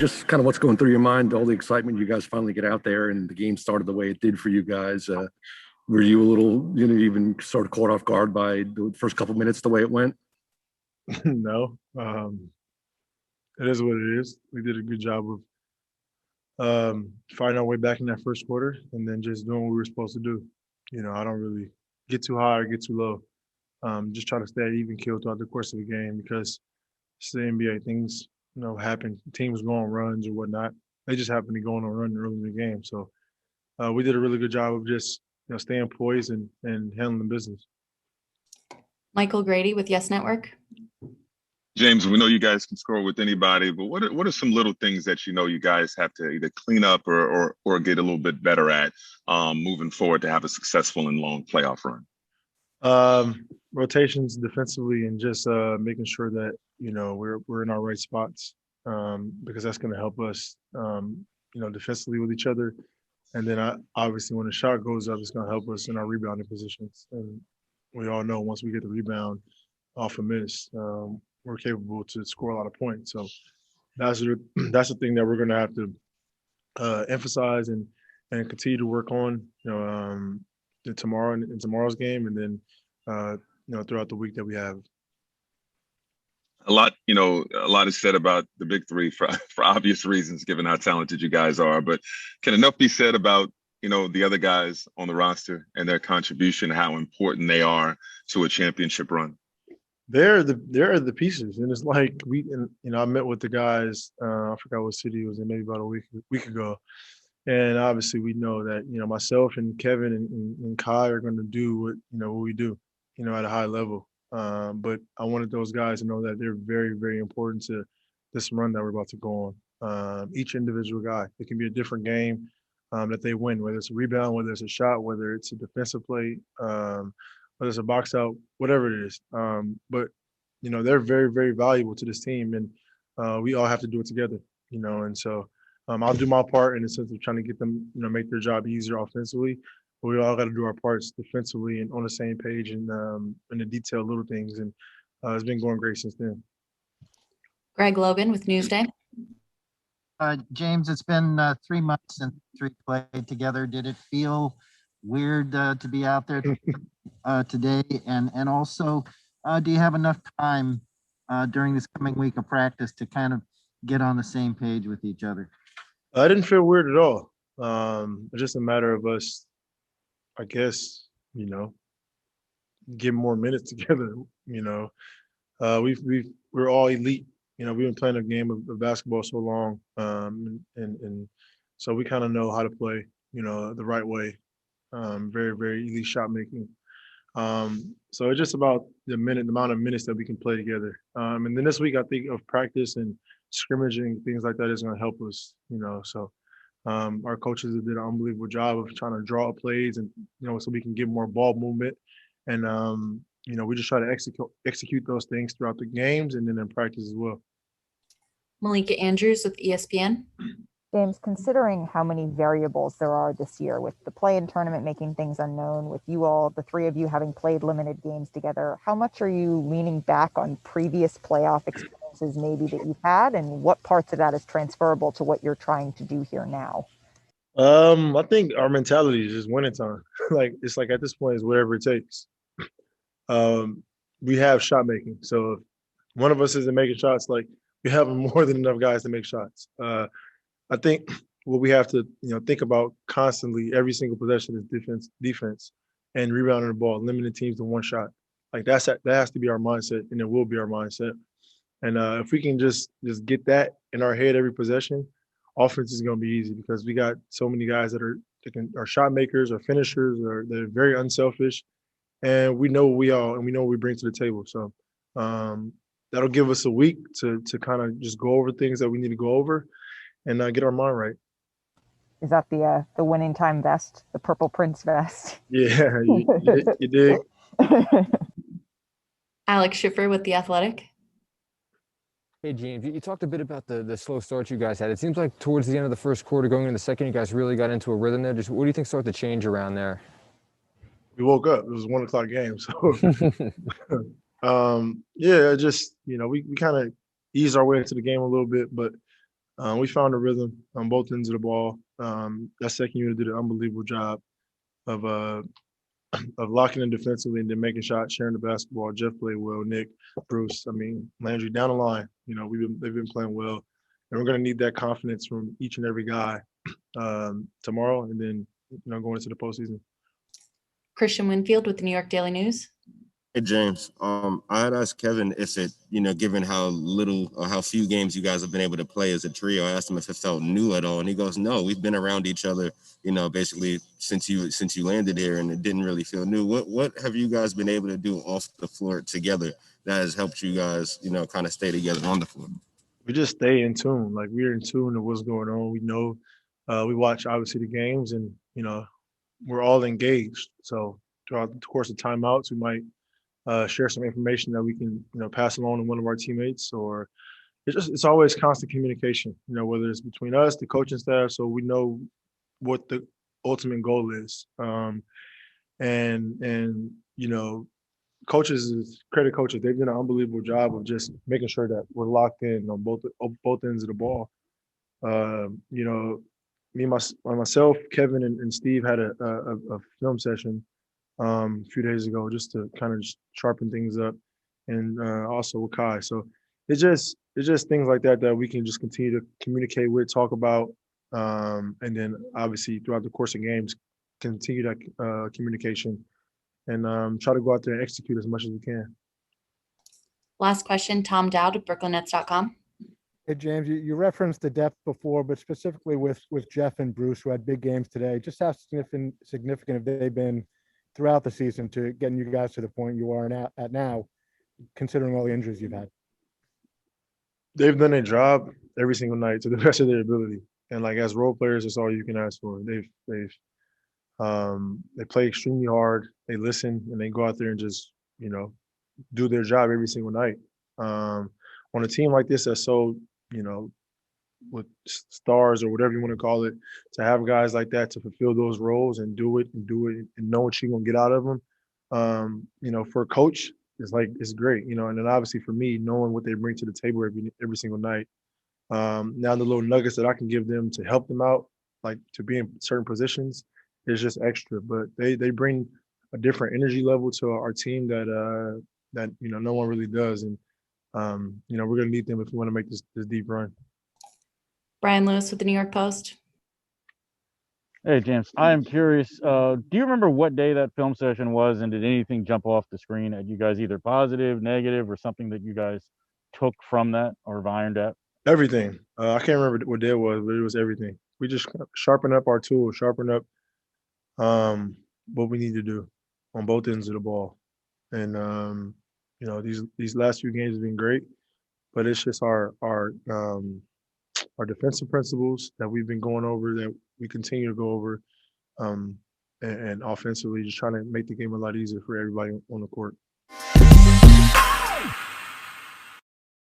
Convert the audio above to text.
just kind of what's going through your mind, all the excitement you guys finally get out there and the game started the way it did for you guys. Were you a little, even sort of caught off guard by the first couple minutes the way it went? No, it is what it is. We did a good job of finding our way back in that first quarter and then just doing what we were supposed to do. I don't really get too high or get too low. Just try to stay at even keel throughout the course of the game because it's the NBA. Things, happen. Teams go on runs or whatnot. They just happen to go on a run early in the game. So we did a really good job of just, staying poised and handling the business. Michael Grady with Yes Network. James, we know you guys can score with anybody, but what are some little things that you guys have to either clean up or get a little bit better at moving forward to have a successful and long playoff run? Rotations defensively and just making sure that we're in our right spots because that's going to help us defensively with each other. And then obviously when the shot goes up, it's going to help us in our rebounding positions. And we all know once we get the rebound off a miss, we're capable to score a lot of points. So that's the thing that we're going to have to emphasize and continue to work on, tomorrow in tomorrow's game, and then throughout the week that we have. A lot is said about the big three for obvious reasons, given how talented you guys are. But can enough be said about the other guys on the roster and their contribution, how important they are to a championship run? They're the pieces, and it's like I met with the guys. I forgot what city it was in, maybe about a week ago, and obviously we know that myself and Kevin and Kai are going to do what we do, at a high level. But I wanted those guys to know that they're very, very important to this run that we're about to go on. Each individual guy, it can be a different game that they win, whether it's a rebound, whether it's a shot, whether it's a defensive play. Whether it's a box out, whatever it is. But, they're very, very valuable to this team, and we all have to do it together, and so I'll do my part in the sense of trying to get them, make their job easier offensively, but we all got to do our parts defensively and on the same page and in the detailed little things, and it's been going great since then. Greg Logan with Newsday. James, it's been 3 months since we played together. Did it feel weird to be out there today? And also, do you have enough time during this coming week of practice to kind of get on the same page with each other? I didn't feel weird at all. It's just a matter of us, I guess, get more minutes together. We're all elite. We've been playing a game of basketball so long, and so we kind of know how to play, the right way. Very, very elite shot making. So it's just about the amount of minutes that we can play together. And then this week, I think of practice and scrimmaging, things like that is going to help us, So our coaches did an unbelievable job of trying to draw up plays and, so we can get more ball movement. And, we just try to execute those things throughout the games and then in practice as well. Malika Andrews with ESPN. James, considering how many variables there are this year with the play-in tournament making things unknown, with you all, the three of you having played limited games together, how much are you leaning back on previous playoff experiences maybe that you've had, and what parts of that is transferable to what you're trying to do here now? I think our mentality is just winning time. It's like at this point, it's whatever it takes. We have shot making. So if one of us isn't making shots, we have more than enough guys to make shots. I think what we have to, think about constantly every single possession is defense, and rebounding the ball, limiting teams to one shot. That has to be our mindset, and it will be our mindset. And if we can just get that in our head every possession, offense is going to be easy because we got so many guys that are shot makers or finishers or they're very unselfish, and we know what we are and we know what we bring to the table. So that'll give us a week to kind of just go over things that we need to go over and get our mind right. Is that the winning time vest, the Purple Prince vest? Yeah, you did. Alex Schiffer with The Athletic. Hey, James, you talked a bit about the slow start you guys had. It seems like towards the end of the first quarter, going into the second, you guys really got into a rhythm there. Just what do you think started to change around there? We woke up. It was a 1 o'clock game. So, yeah, just, we kind of eased our way into the game a little bit. But We found a rhythm on both ends of the ball. That second unit did an unbelievable job of locking in defensively and then making shots, sharing the basketball. Jeff played well. Nick, Bruce, I mean Landry down the line. You know, they've been playing well, and we're going to need that confidence from each and every guy tomorrow, and then going into the postseason. Christian Winfield with the New York Daily News. Hey James, I had asked Kevin if it, given how little or how few games you guys have been able to play as a trio, I asked him if it felt new at all, and he goes, "No, we've been around each other, basically since you landed here, and it didn't really feel new." What have you guys been able to do off the floor together that has helped you guys, kind of stay together on the floor? We just stay in tune. Like we're in tune to what's going on. We know, we watch obviously the games, and we're all engaged. So throughout the course of timeouts, we might share some information that we can pass along to one of our teammates, or it's always constant communication, whether it's between us, the coaching staff, so we know what the ultimate goal is. And credit coaches, they've done an unbelievable job of just making sure that we're locked in on both ends of the ball. Myself, Kevin, and Steve had a film session a few days ago just to kind of sharpen things up, and also with Kai. So it's just things like that we can just continue to communicate with, talk about, and then obviously throughout the course of games, continue that communication, and try to go out there and execute as much as we can. Last question, Tom Dowd with BrooklynNets.com. Hey, James, you referenced the depth before, but specifically with Jeff and Bruce, who had big games today, just how significant have they been throughout the season to getting you guys to the point you are at now, considering all the injuries you've had? They've done their job every single night to the best of their ability, and like as role players, it's all you can ask for. They play extremely hard. They listen, and they go out there and just do their job every single night. On a team like this that's so with stars or whatever you want to call it, to have guys like that to fulfill those roles and do it and know what you're gonna get out of them. For a coach, it's great, and then obviously for me, knowing what they bring to the table every single night. Now the little nuggets that I can give them to help them out, like to be in certain positions, is just extra. But they bring a different energy level to our team that no one really does, and we're gonna need them if we want to make this deep run. Brian Lewis with the New York Post. Hey, James, I am curious. Do you remember what day that film session was, and did anything jump off the screen at you guys, either positive, negative, or something that you guys took from that or have ironed out? Everything. I can't remember what day it was, but it was everything. We just sharpen up our tools, sharpen up what we need to do on both ends of the ball. And these last few games have been great, but it's just our defensive principles that we've been going over, that we continue to go over, and offensively just trying to make the game a lot easier for everybody on the court.